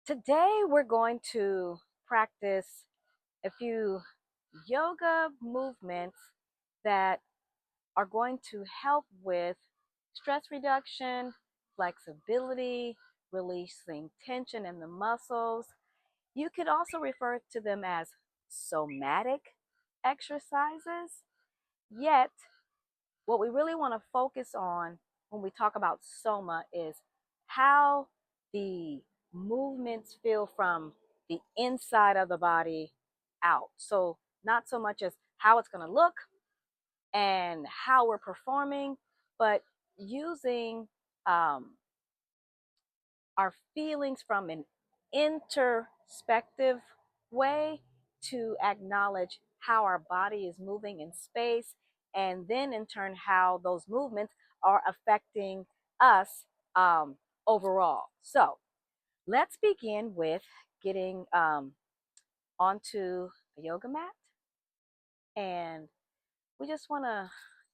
Today we're going to practice a few yoga movements that are going to help with stress reduction, flexibility, releasing tension in the muscles. You could also refer to them as somatic exercises. Yet, what we really want to focus on when we talk about soma is how the movements feel from the inside of the body out. So, not so much as how it's going to look and how we're performing, but using um, our feelings from an introspective way to acknowledge how our body is moving in space, and then in turn, how those movements are affecting us overall. So, let's begin with getting onto a yoga mat, and we just want to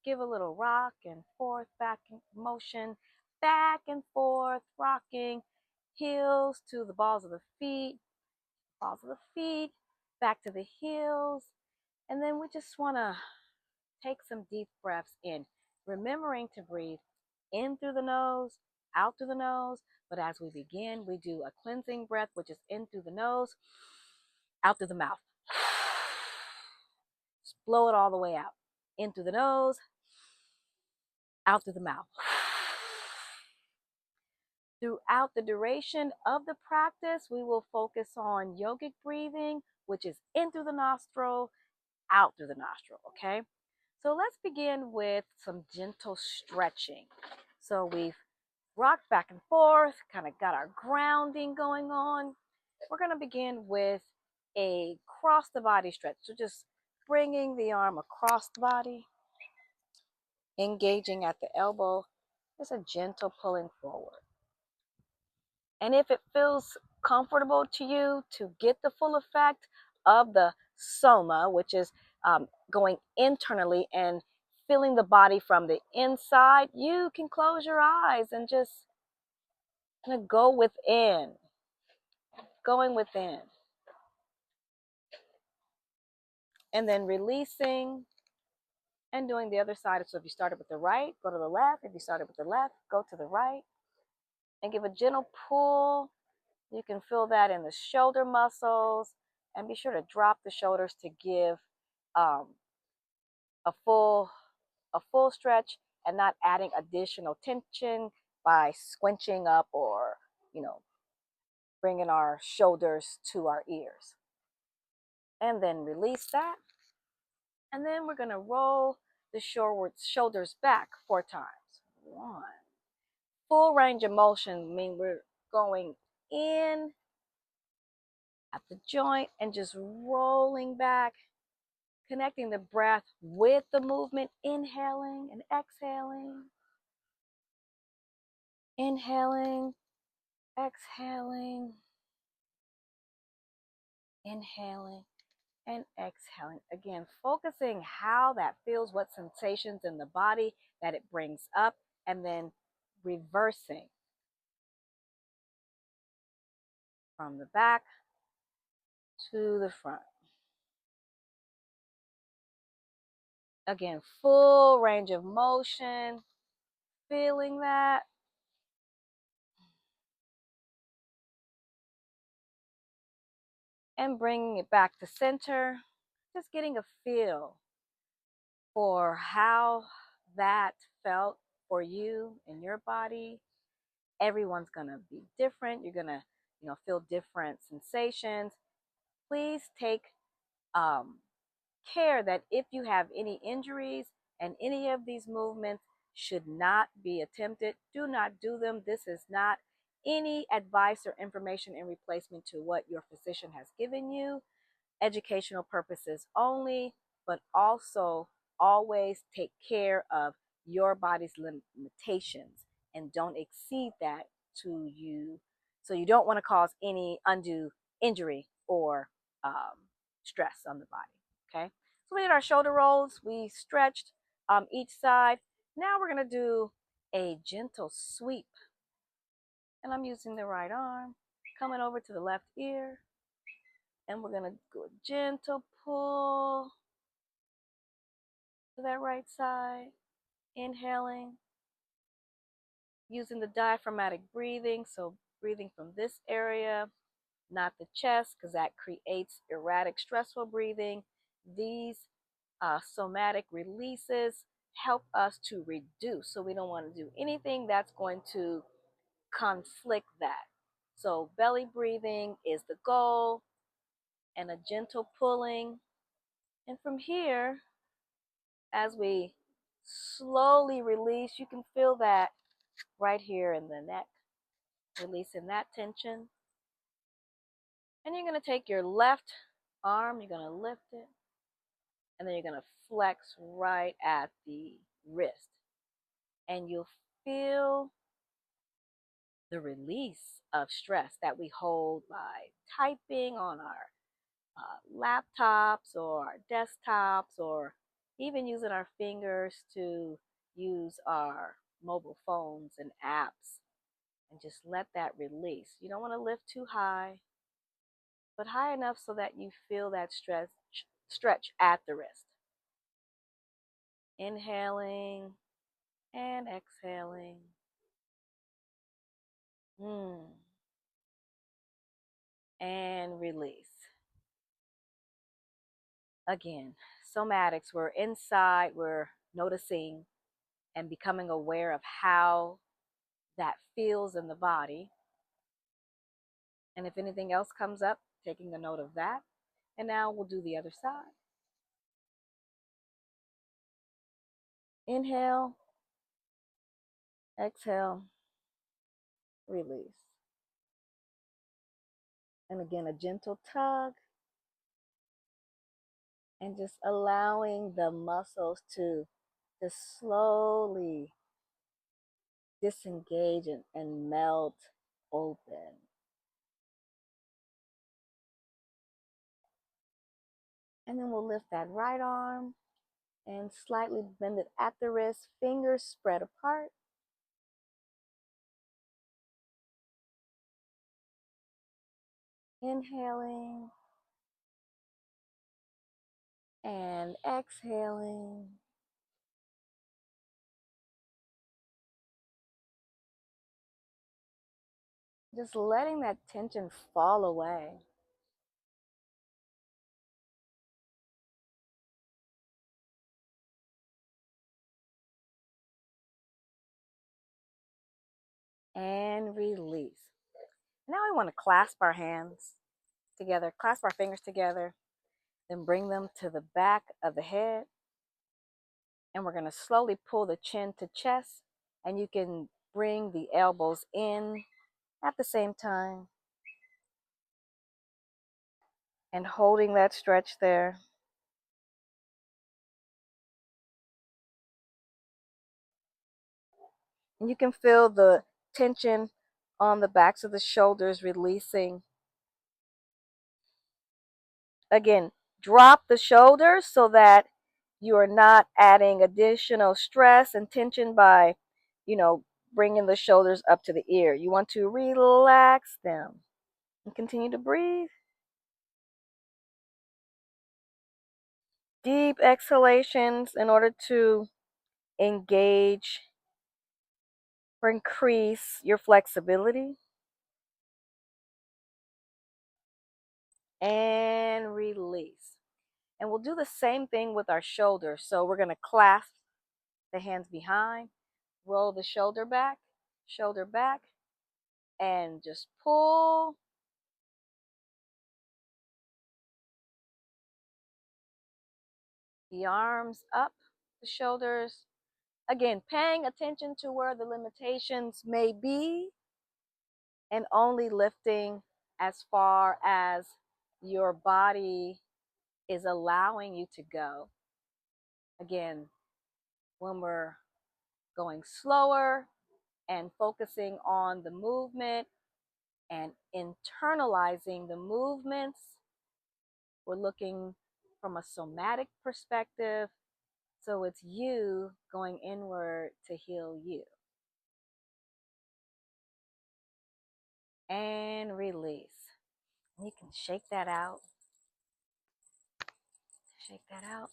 give a little rock and forth, back in motion, back and forth, rocking heels to the balls of the feet, back to the heels. And then we just want to take some deep breaths in, remembering to breathe in through the nose, out through the nose. But as we begin, we do a cleansing breath, which is in through the nose, out through the mouth. Just blow it all the way out. In through the nose, out through the mouth. Throughout the duration of the practice, we will focus on yogic breathing, which is in through the nostril, out through the nostril, okay? So let's begin with some gentle stretching. So we've rocked back and forth, kind of got our grounding going on. We're going to begin with a cross the body stretch. So just bringing the arm across the body, engaging at the elbow, just a gentle pulling forward. And if it feels comfortable to you to get the full effect of the soma, which is going internally and feeling the body from the inside, you can close your eyes and just kind of go within, going within. And then releasing and doing the other side. So if you started with the right, go to the left. If you started with the left, go to the right. And give a gentle pull. You can feel that in the shoulder muscles, and be sure to drop the shoulders to give um, a full stretch and not adding additional tension by squinching up or bringing our shoulders to our ears. And then release that, and then we're going to roll the shoulders back 4 times. 1. Full range of motion mean we're going in at the joint and just rolling back, connecting the breath with the movement, inhaling and exhaling, inhaling, exhaling, inhaling, and exhaling. Again, focusing how that feels, what sensations in the body that it brings up, and then reversing from the back to the front. Again, full range of motion, feeling that. And bringing it back to center, just getting a feel for how that felt for you and your body. Everyone's gonna be different. You're gonna, feel different sensations. Please take um, care that if you have any injuries and any of these movements should not be attempted, do not do them. This is not any advice or information in replacement to what your physician has given you. Educational purposes only, but also always take care of your body's limitations and don't exceed that to you. So you don't want to cause any undue injury or stress on the body. Okay. So we did our shoulder rolls. We stretched each side. Now we're going to do a gentle sweep. And I'm using the right arm. Coming over to the left ear. And we're going to do a gentle pull to that right side. Inhaling. Using the diaphragmatic breathing. So breathing from this area, not the chest, because that creates erratic, stressful breathing. These somatic releases help us to reduce. So we don't want to do anything that's going to conflict that. So belly breathing is the goal, and a gentle pulling. And from here, as we slowly release, you can feel that right here in the neck, releasing that tension. And you're going to take your left arm, you're going to lift it, and then you're going to flex right at the wrist. And you'll feel the release of stress that we hold by typing on our laptops or our desktops, or even using our fingers to use our mobile phones and apps, and just let that release. You don't want to lift too high, but high enough so that you feel that stretch at the wrist. Inhaling and exhaling. And release. Again, somatics, we're inside, we're noticing and becoming aware of how that feels in the body. And if anything else comes up, taking a note of that. And now we'll do the other side. Inhale, exhale, release. And again, a gentle tug. And just allowing the muscles to just slowly disengage and melt open. And then we'll lift that right arm and slightly bend it at the wrist, fingers spread apart. Inhaling and exhaling. Just letting that tension fall away. And release. Now we want to clasp our hands together, clasp our fingers together, then bring them to the back of the head. And we're going to slowly pull the chin to chest, and you can bring the elbows in at the same time. And holding that stretch there. And you can feel the tension on the backs of the shoulders releasing. Again, drop the shoulders so that you are not adding additional stress and tension by, bringing the shoulders up to the ear. You want to relax them and continue to breathe. Deep exhalations in order to engage or increase your flexibility. And release. And we'll do the same thing with our shoulders. So we're going to clasp the hands behind, roll the shoulder back, and just pull. The arms up, the shoulders. Again, paying attention to where the limitations may be, and only lifting as far as your body is allowing you to go. Again, when we're going slower and focusing on the movement and internalizing the movements, we're looking from a somatic perspective. So it's you going inward to heal you. And release. You can shake that out. Shake that out.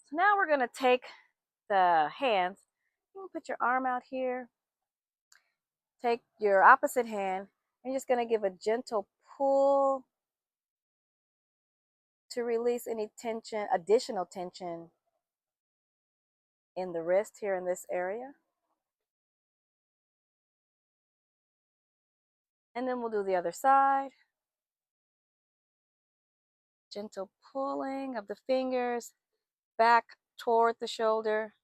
So now we're going to take the hands. You can put your arm out here. Take your opposite hand. And you're just going to give a gentle pull to release any tension, additional tension in the wrist here in this area. And then we'll do the other side. Gentle pulling of the fingers back toward the shoulder.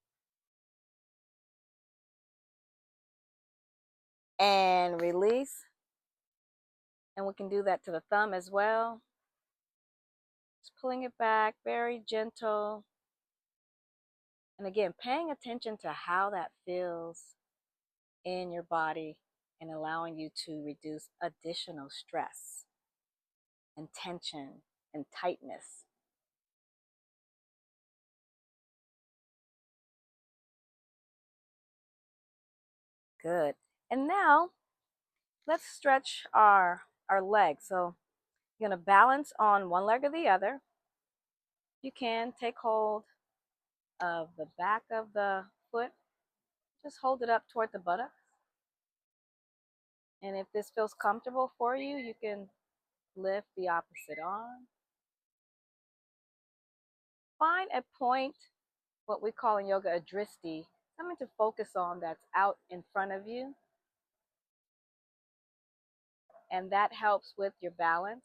And release. And we can do that to the thumb as well. Just pulling it back, very gentle. And again, paying attention to how that feels in your body and allowing you to reduce additional stress and tension and tightness. Good. And now let's stretch our legs. So you're going to balance on one leg or the other. You can take hold of the back of the foot. Just hold it up toward the buttocks. And if this feels comfortable for you, you can lift the opposite arm. Find a point, what we call in yoga a dristi, something to focus on that's out in front of you. And that helps with your balance.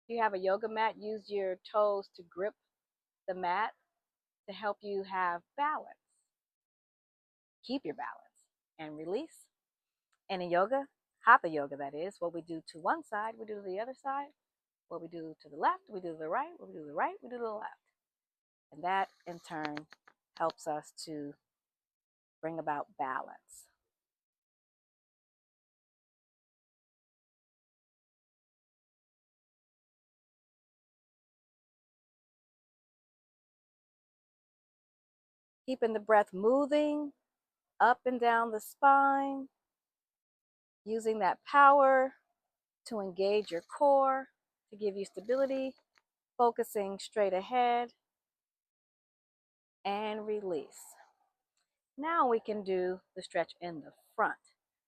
If you have a yoga mat, use your toes to grip the mat to help you have balance. Keep your balance and release. And in yoga, Hatha yoga that is, what we do to one side, we do to the other side. What we do to the left, we do to the right. What we do to the right, we do to the left. And that in turn helps us to bring about balance. Keeping the breath moving up and down the spine, using that power to engage your core, to give you stability, focusing straight ahead, and release. Now we can do the stretch in the front.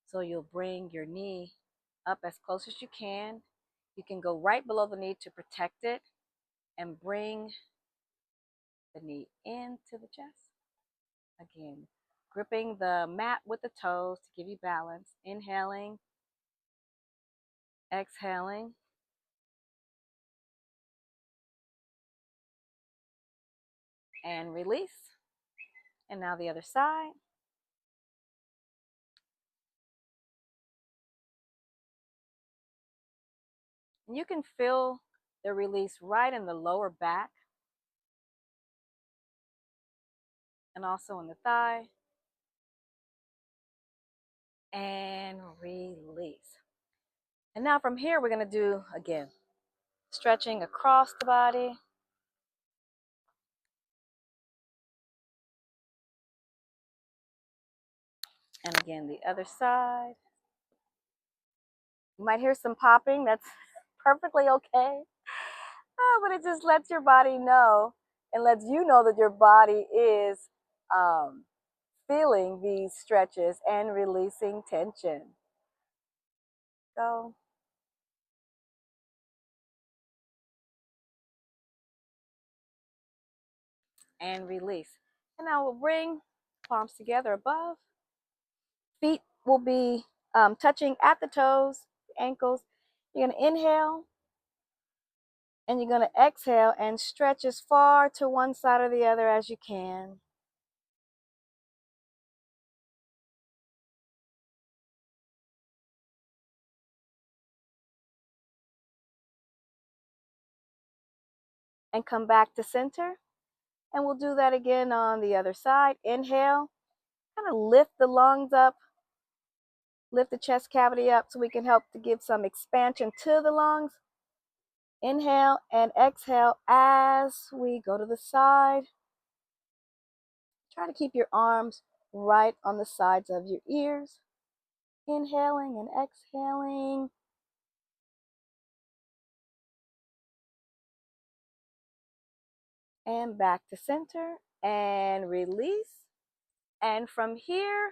So you'll bring your knee up as close as you can. You can go right below the knee to protect it and bring the knee into the chest. Again, gripping the mat with the toes to give you balance. Inhaling, exhaling. And release. And now the other side. And you can feel the release right in the lower back and also in the thigh. And release. And now from here, we're going to do, again, stretching across the body. And again, the other side. You might hear some popping. That's perfectly okay. But it just lets your body know and lets you know that your body is feeling these stretches and releasing tension. Go. And release. And now we'll bring palms together above. Feet will be touching at the toes, ankles. You're going to inhale and you're going to exhale and stretch as far to one side or the other as you can. And come back to center. And we'll do that again on the other side. Inhale, kind of lift the lungs up, lift the chest cavity up so we can help to give some expansion to the lungs. Inhale and exhale as we go to the side. Try to keep your arms right on the sides of your ears. Inhaling and exhaling. And back to center and release. And from here,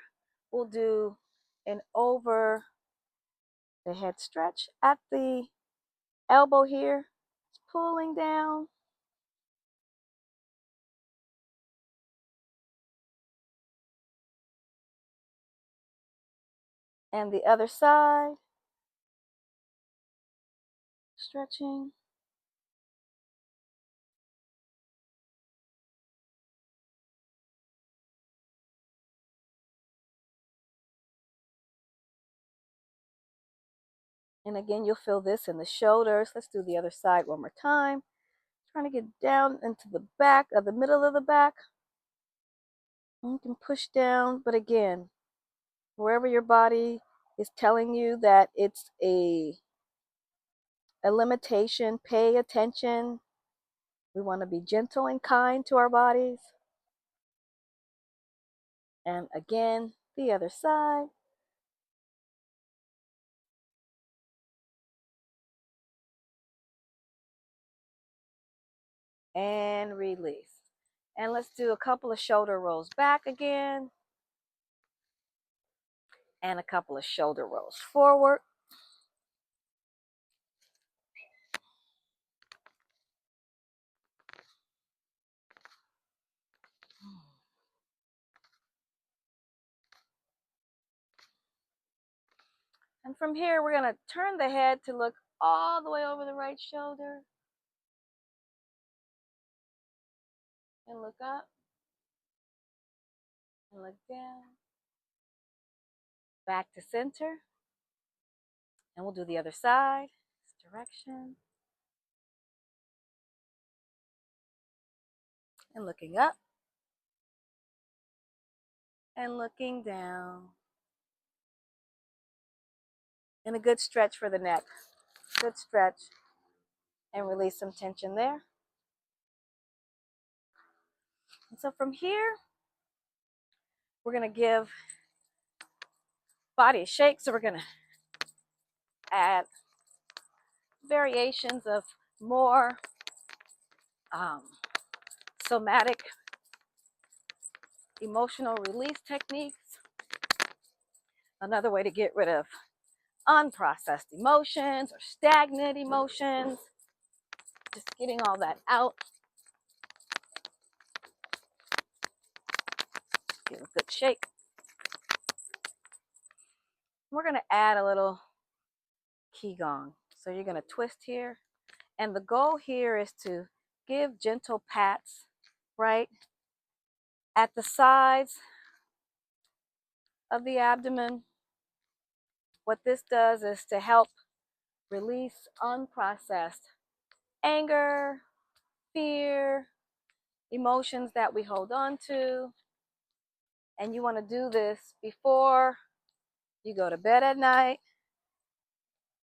we'll do an over the head stretch at the elbow here. It's pulling down. And the other side, stretching. And again, you'll feel this in the shoulders. Let's do the other side one more time. Trying to get down into the back of the middle of the back. And you can push down, but again, wherever your body is telling you that it's a limitation, pay attention. We want to be gentle and kind to our bodies. And again, the other side. And release. And let's do a couple of shoulder rolls back again. And a couple of shoulder rolls forward. And from here, we're going to turn the head to look all the way over the right shoulder. And look up. And look down. Back to center. And we'll do the other side. This direction. And looking up. And looking down. And a good stretch for the neck. Good stretch. And release some tension there. And so from here, we're going to give body a shake. So we're going to add variations of more somatic emotional release techniques. Another way to get rid of unprocessed emotions or stagnant emotions. Just getting all that out. Give a good shake. We're going to add a little qigong. So you're going to twist here. And the goal here is to give gentle pats, right, at the sides of the abdomen. What this does is to help release unprocessed anger, fear, emotions that we hold on to. And you want to do this before you go to bed at night,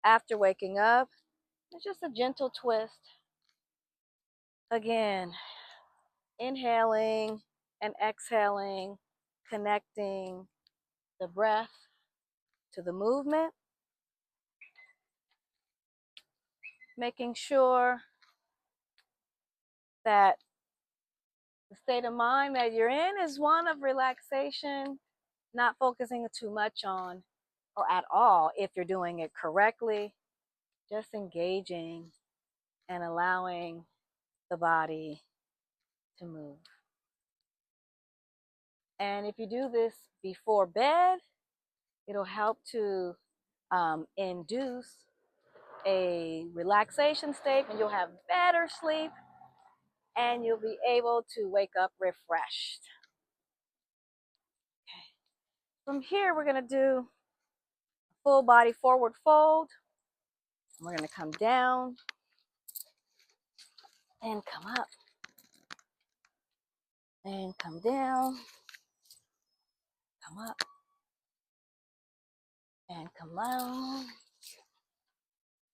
after waking up. It's just a gentle twist. Again, inhaling and exhaling, connecting the breath to the movement, making sure that the state of mind that you're in is one of relaxation, not focusing too much on or at all if you're doing it correctly, just engaging and allowing the body to move. And if you do this before bed, it'll help to induce a relaxation state, and you'll have better sleep and you'll be able to wake up refreshed. Okay. From here, we're going to do full body forward fold. We're going to come down and come up and come down, come up and come down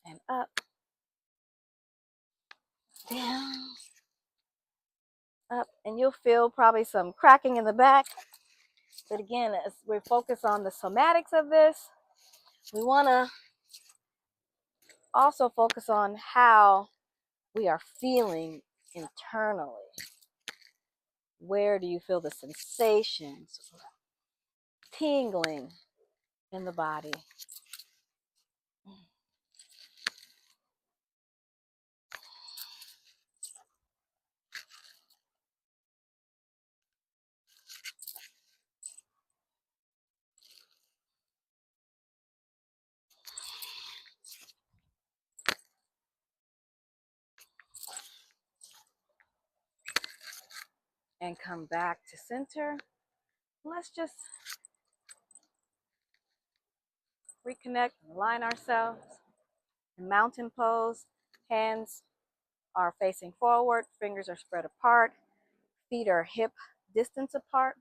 and up, down, up, and you'll feel probably some cracking in the back. But again, as we focus on the somatics of this, we want to also focus on how we are feeling internally. Where do you feel the sensations, tingling in the body? And come back to center. Let's just reconnect, align ourselves in mountain pose. Hands are facing forward, fingers are spread apart, feet are hip distance apart.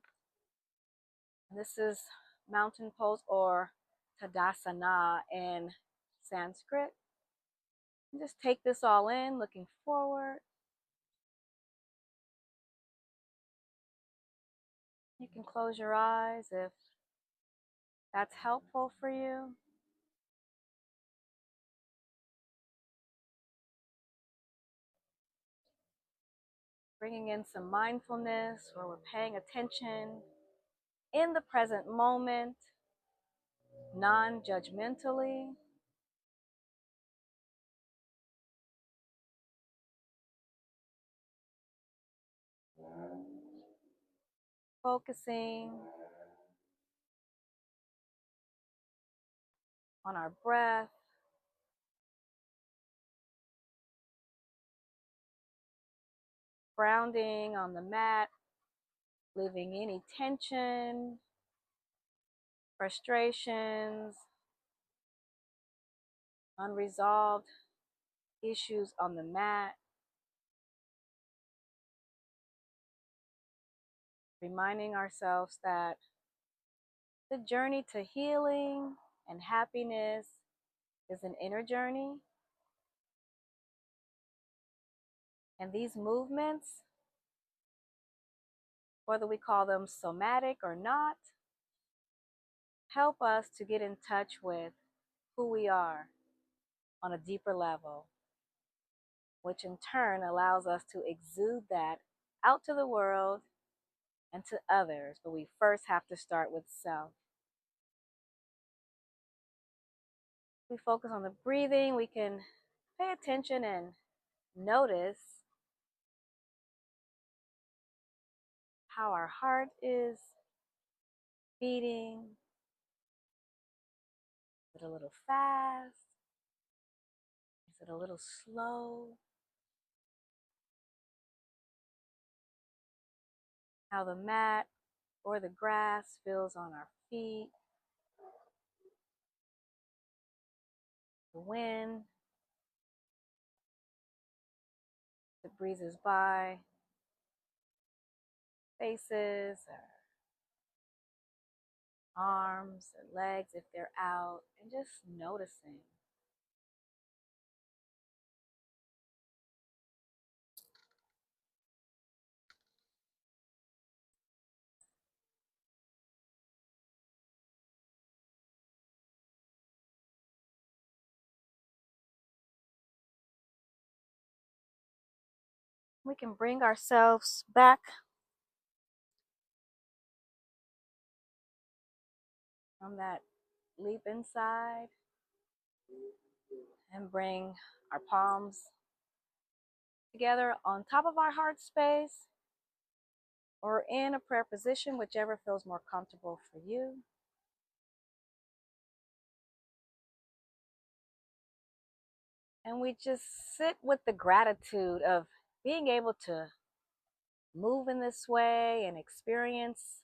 This is mountain pose, or Tadasana in Sanskrit. And just take this all in, looking forward. You can close your eyes if that's helpful for you. Bringing in some mindfulness, where we're paying attention in the present moment, non-judgmentally. Focusing on our breath, grounding on the mat, leaving any tension, frustrations, unresolved issues on the mat, reminding ourselves that the journey to healing and happiness is an inner journey. And these movements, whether we call them somatic or not, help us to get in touch with who we are on a deeper level, which in turn allows us to exude that out to the world and to others. But we first have to start with self. We focus on the breathing, we can pay attention and notice how our heart is beating. Is it a little fast? Is it a little slow? How the mat or the grass feels on our feet. The wind that breezes by, faces, or arms or legs if they're out, and just noticing. We can bring ourselves back from that leap inside and bring our palms together on top of our heart space or in a prayer position, whichever feels more comfortable for you. And we just sit with the gratitude of being able to move in this way and experience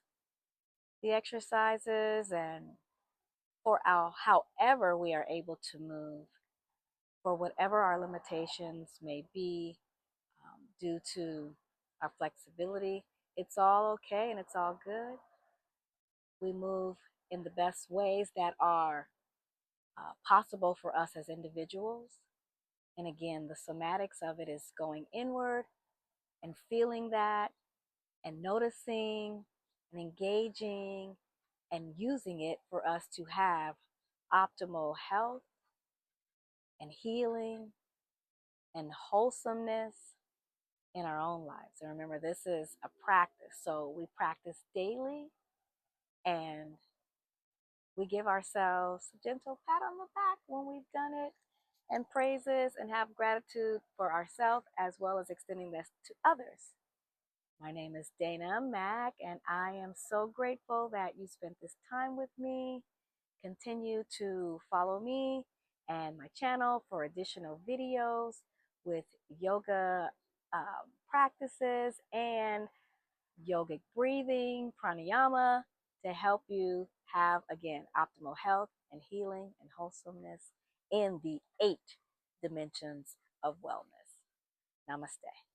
the exercises, and for our however we are able to move, for whatever our limitations may be, due to our flexibility. It's all okay and it's all good. We move in the best ways that are possible for us as individuals. And again, the somatics of it is going inward and feeling that and noticing and engaging and using it for us to have optimal health and healing and wholesomeness in our own lives. And remember, this is a practice. So we practice daily and we give ourselves a gentle pat on the back when we've done it and praises and have gratitude for ourselves as well as extending this to others. My name is Dana Macc, and I am so grateful that you spent this time with me. Continue to follow me and my channel for additional videos with yoga practices and yogic breathing, pranayama, to help you have, again, optimal health and healing and wholesomeness in the 8 dimensions of wellness. Namaste.